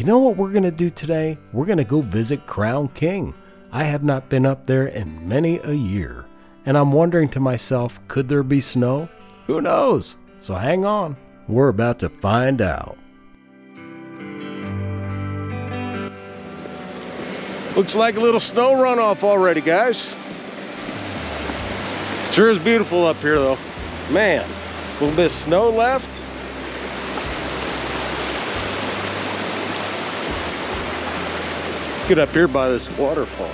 You know what we're going to do today? We're going to go visit Crown King. I have not been up there in many a year, and I'm wondering to myself, could there be snow? Who knows? So hang on. We're about to find out. Looks like a little snow runoff already, guys. Sure is beautiful up here though. Man, a little bit of snow left. Let's get up here by this waterfall.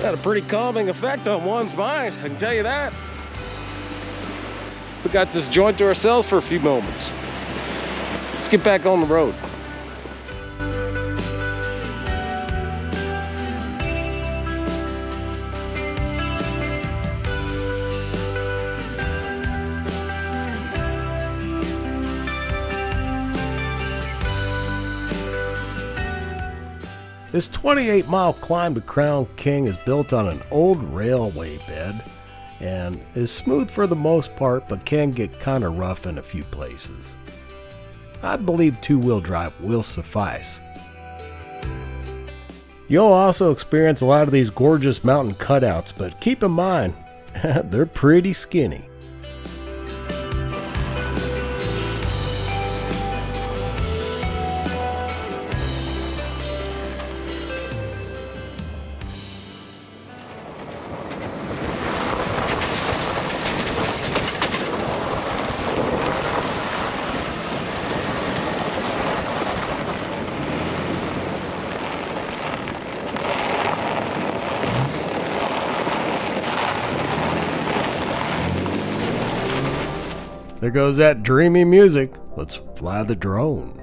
Had a pretty calming effect on one's mind, I can tell you that. We got this joint to ourselves for a few moments. Let's get back on the road. This 28-mile climb to Crown King is built on an old railway bed and is smooth for the most part, but can get kind of rough in a few places. I believe two-wheel drive will suffice. You'll also experience a lot of these gorgeous mountain cutouts, but keep in mind, they're pretty skinny. There goes that dreamy music. Let's fly the drone.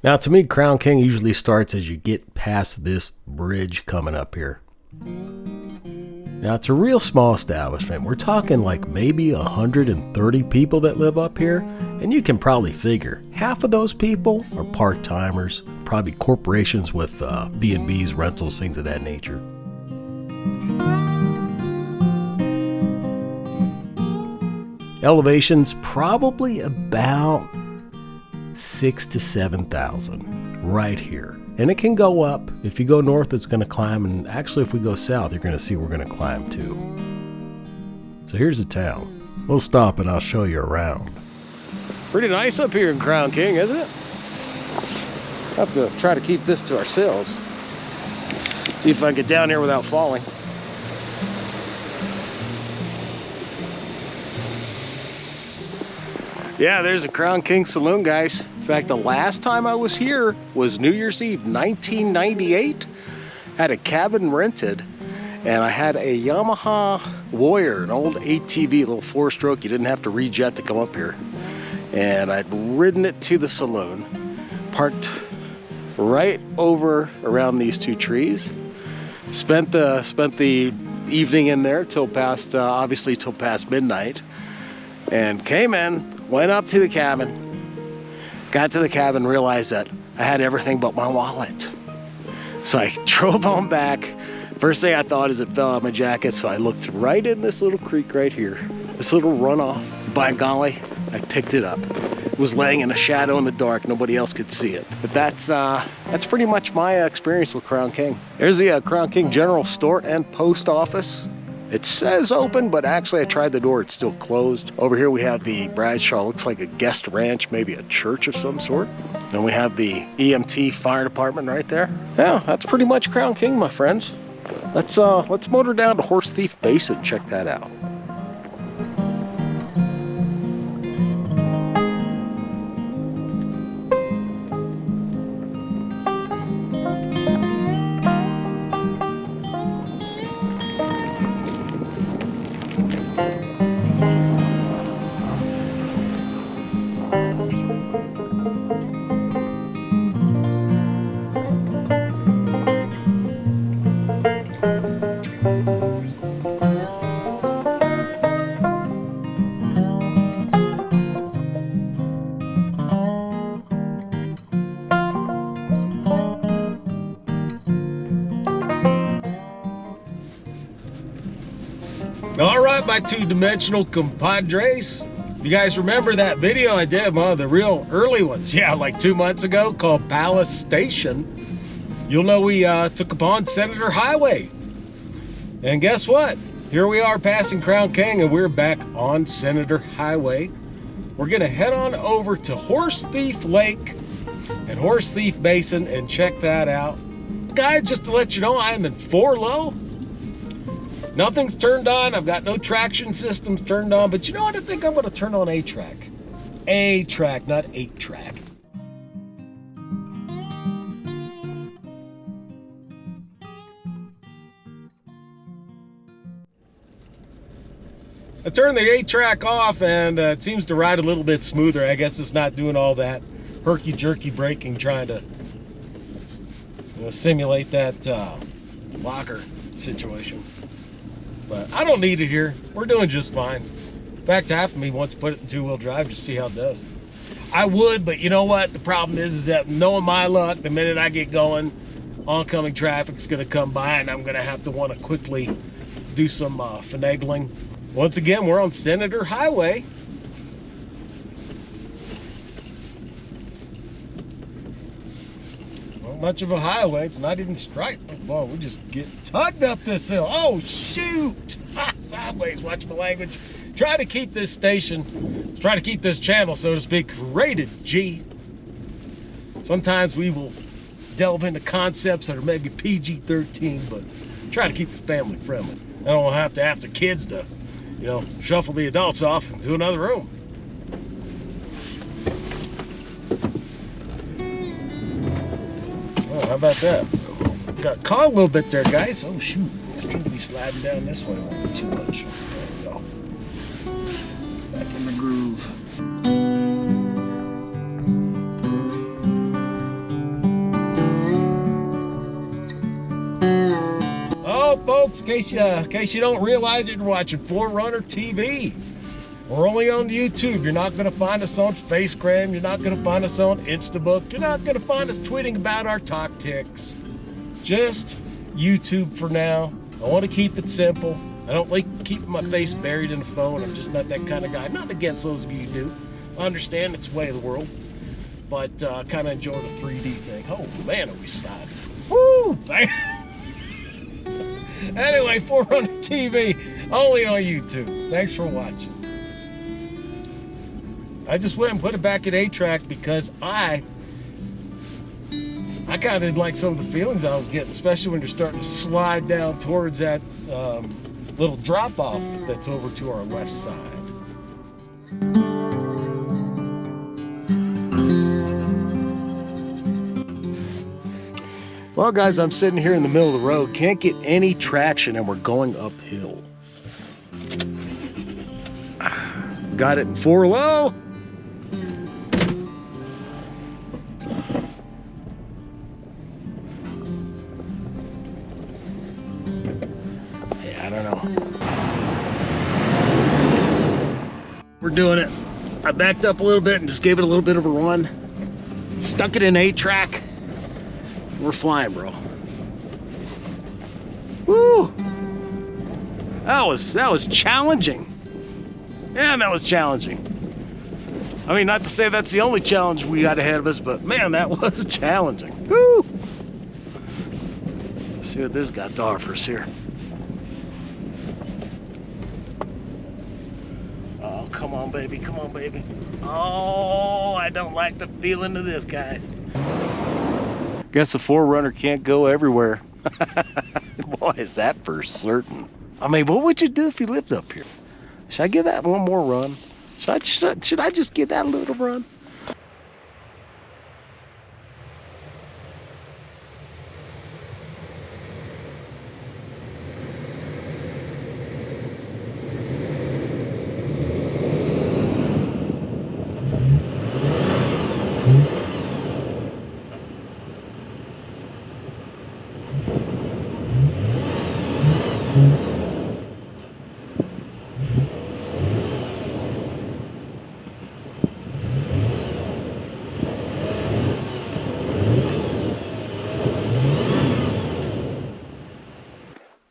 Now, to me, Crown King usually starts as you get past this bridge coming up here. Now, it's a real small establishment. We're talking like maybe 130 people that live up here, and you can probably figure half of those people are part-timers, probably corporations with B&Bs, rentals, things of that nature. Elevation's probably about 6,000 to 7,000 right here, and it can go up. If you go north, it's going to climb, and actually if we go south, you're going to see we're going to climb too. So here's the town. We'll stop and I'll show you around. Pretty nice up here in Crown King, isn't it? Have to try to keep this to ourselves. See if I can get down here without falling. Yeah, there's a Crown King Saloon, guys. In fact, the last time I was here was New Year's Eve, 1998. Had a cabin rented, and I had a Yamaha Warrior, an old ATV, little 4-stroke. You didn't have to rejet to come up here. And I'd ridden it to the saloon, parked right over around these two trees. Spent the evening in there till past, obviously till past midnight, and came in. Went up to the cabin, got to the cabin, realized that I had everything but my wallet. So I drove on back. First thing I thought is it fell out of my jacket, so I looked right in this little creek right here, this little runoff. By golly, I picked it up. It was laying in a shadow in the dark. Nobody else could see it. But that's pretty much my experience with Crown King. There's the Crown King General Store and Post Office. It says open, but actually I tried the door, it's still closed. Over here we have the Bradshaw, looks like a guest ranch, maybe a church of some sort. Then we have the EMT fire department right there. Yeah, that's pretty much Crown King, my friends. Let's motor down to Horse Thief Basin and check that out. my two-dimensional compadres. You guys remember that video I did, one of the real early ones, yeah, like 2 months ago, called Palace Station. You'll know we took upon Senator Highway. And guess what? Here we are passing Crown King, and we're back on Senator Highway. We're gonna head on over to Horse Thief Lake and Horse Thief Basin and check that out. Guys, just to let you know, I am in 4 low. Nothing's turned on. I've got no traction systems turned on, but you know what? I think I'm gonna turn on A-track. A-track, not 8-track. I turned the 8-track off, and it seems to ride a little bit smoother. I guess it's not doing all that herky-jerky braking, trying to simulate that locker situation. But I don't need it here. We're doing just fine. In fact, half of me wants to put it in 2-wheel drive just to see how it does. I would, but you know what? The problem is that knowing my luck, the minute I get going, oncoming traffic's going to come by, and I'm going to have to want to quickly do some finagling. Once again, we're on Senator Highway. Not much of a highway. It's not even striped. Oh, boy, we just get tugged up this hill. Oh, shoot. Sideways, watch my language. Try to keep this station, try to keep this channel, so to speak, rated G. Sometimes we will delve into concepts that are maybe PG-13, but try to keep it family friendly. I don't have to ask the kids to, shuffle the adults off into another room. Oh, how about that? Got caught a little bit there, guys. Oh, shoot. I seem to be sliding down this way a little too much. There we go. Back in the groove. Oh, folks, in case you don't realize it, you're watching 4RunnerTV. We're only on YouTube. You're not going to find us on Facegram. You're not going to find us on Instabook. You're not going to find us tweeting about our tactics. Just YouTube for now. I want to keep it simple. I don't like keeping my face buried in a phone. I'm just not that kind of guy. Not against those of you who do. I understand it's the way of the world. But kind of enjoy the 3D thing. Oh, man, are we sliding. Woo! Anyway, 4RunnerTV, only on YouTube. Thanks for watching. I just went and put it back at 8-track because I kind of didn't like some of the feelings I was getting, especially when you're starting to slide down towards that little drop-off that's over to our left side. Well, guys, I'm sitting here in the middle of the road, can't get any traction, and we're going uphill. Got it in 4 low. Yeah, I don't know. We're doing it. I backed up a little bit and just gave it a little bit of a run. Stuck it in 8-track. We're flying, bro. Woo! That was challenging. Yeah, that was challenging. I mean, not to say that's the only challenge we got ahead of us, but man, that was challenging. Woo! Let's see what this got to offer us here. Oh, come on, baby. Come on, baby. Oh, I don't like the feeling of this, guys. Guess the 4Runner can't go everywhere. Boy, is that for certain. I mean, what would you do if you lived up here? Should I give that one more run? Should I just give that a little run?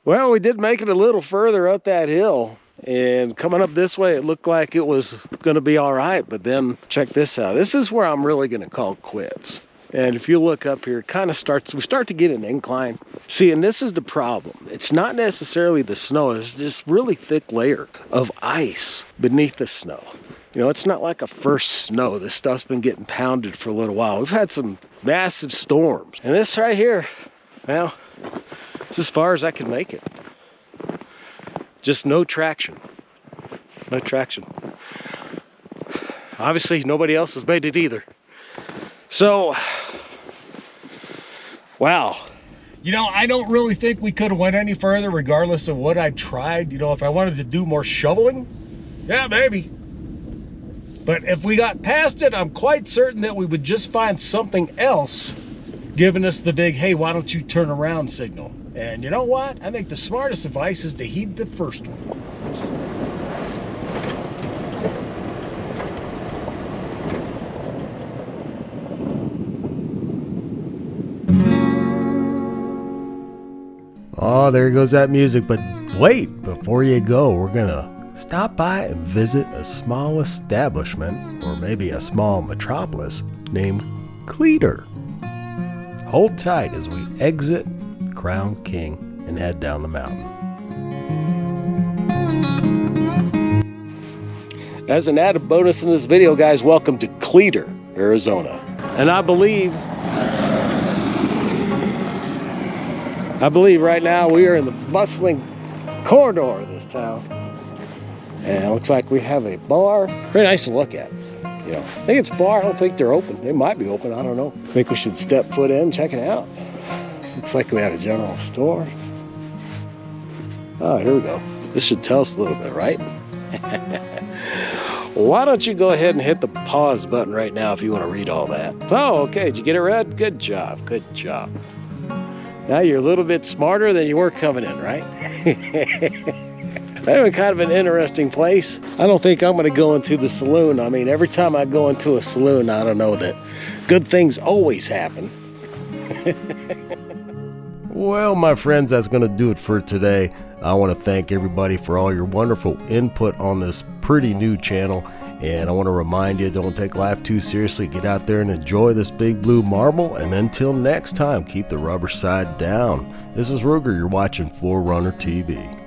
Well, we did make it a little further up that hill, and coming up this way, it looked like it was going to be all right. But then check this out. This is where I'm really going to call quits. And if you look up here, it kind of we start to get an incline. See, and this is the problem. It's not necessarily the snow. It's this really thick layer of ice beneath the snow. You know, it's not like a first snow. This stuff's been getting pounded for a little while. We've had some massive storms. And this right here, well, it's as far as I can make it. Just no traction. No traction. Obviously, nobody else has made it either. So, wow. You know, I don't really think we could have went any further regardless of what I tried. You know, if I wanted to do more shoveling, yeah, maybe. But if we got past it, I'm quite certain that we would just find something else giving us the big, hey, why don't you turn around signal? And you know what? I think the smartest advice is to heed the first one. Oh, there goes that music. But wait, before you go, we're gonna stop by and visit a small establishment, or maybe a small metropolis, named Cleator. Hold tight as we exit Crown King and head down the mountain. As an added bonus in this video, guys, welcome to Cleator, Arizona. And I believe right now we are in the bustling corridor of this town. And it looks like we have a bar. Very nice to look at. You know, I think it's a bar. I don't think they're open. They might be open. I don't know. I think we should step foot in, check it out. Looks like we have a general store. Oh, here we go. This should tell us a little bit, right? Why don't you go ahead and hit the pause button right now if you want to read all that. Oh, okay. Did you get it read? Good job. Good job. Now you're a little bit smarter than you were coming in, right? Anyway, kind of an interesting place. I don't think I'm going to go into the saloon. I mean, every time I go into a saloon, I don't know that good things always happen. Well, my friends, that's going to do it for today. I want to thank everybody for all your wonderful input on this pretty new channel. And I want to remind you, don't take life too seriously. Get out there and enjoy this big blue marble. And until next time, keep the rubber side down. This is Ruger. You're watching 4Runner TV.